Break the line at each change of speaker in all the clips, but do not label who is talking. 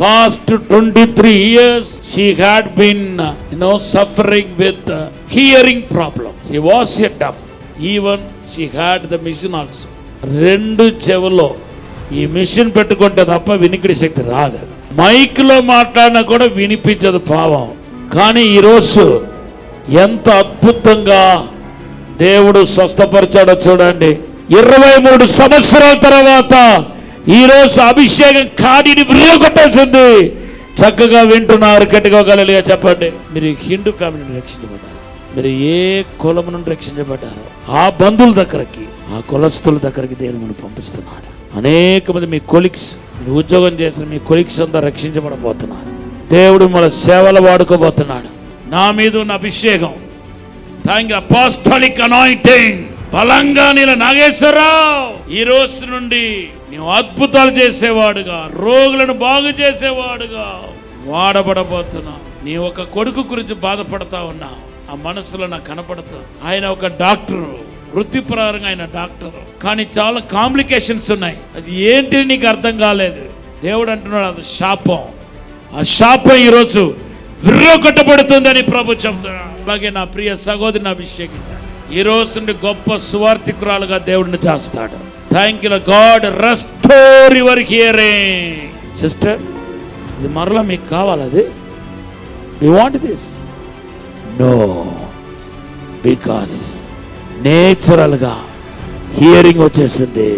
Past 23 years, she had been, suffering with hearing problem. She was deaf. Even she had the mission also. రెండు చెవులో ఈ machine పెట్టుకుంటే తప్ప వినికిడి శక్తి రాదు. మైక్లో మాట్లాడినా కూడా వినిపించదు పావం. కానీ ఈరోజు ఎంత అద్భుతంగా దేవుడు స్వస్థపరిచాడో చూడండి. 23 సంవత్సరాల తర్వాత ఈరోజు అభిషేకం కాడిని విరగొట్టాల్సింది. చక్కగా వింటున్నారు. గట్టిగా హల్లెలూయా చెప్పండి. మీరు హిందూ ఫ్యామిలీని రక్షించబడ్డారు. మీరు ఏ కులం నుండి రక్షించబడ్డారు ఆ బంధువుల దగ్గరకి, ఆ కులస్తుల దగ్గరికి దేవుని పంపిస్తున్నాడు. అనేక మంది మీ కొలీగ్స్, మీరు ఉద్యోగం చేసిన మీ కొలీగ్స్ అంతా రక్షించబడబోతున్నారు. దేవుడు మన సేవలు వాడుకోబోతున్నాడు. నా మీద ఉన్న అభిషేకం, థాంక్ యూ అపోస్టలిక్ అనాయింటింగ్ బలంగా నీల నాగేశ్వరరావు ఈ రోజు నుండి నీవు అద్భుతాలు చేసేవాడుగా, రోగులను బాగు చేసేవాడుగా వాడబడబోతున్నావు. నీ ఒక కొడుకు గురించి బాధపడతా ఉన్నావు. ఆ మనసులో నాకు కనపడతా. ఆయన ఒక డాక్టరు, వృత్తిపరంగా ఆయన డాక్టరు, కానీ చాలా కాంప్లికేషన్స్ ఉన్నాయి. అది ఏంటి నీకు అర్థం కాలేదు. దేవుడు అంటున్నాడు అది శాపం. ఆ శాపం ఈరోజు విర్రగొట్టబడుతుందని ప్రభు చెప్తున్నాడు. అలాగే నా ప్రియ సహోదరిని అభిషేకించాడు. ఈ రోజు నుండి గొప్ప సువార్థికురాలుగా దేవుడిని చేస్తాడు. Thank you God. Restore your hearing. Sister, ఇది మరలా మీకు కావాలి. అది you want this? No, because నేచురల్గా హియరింగ్ వచ్చేసింది.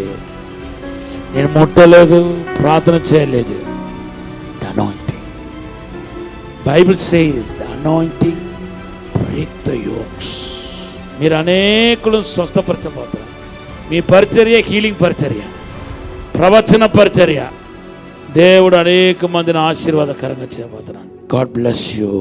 నేను ముట్టలేదు, ప్రార్థన చేయలేదు. The anointing, Bible says the anointing break the yokes. మీరు అనేకులను స్వస్థపరచబోతారు. మీ పరిచర్య హీలింగ్ పరిచర్య, ప్రవచన పరిచర్య. దేవుడు అనేక మందిని ఆశీర్వాదకరంగా చేయబోతున్నాడు. God bless you.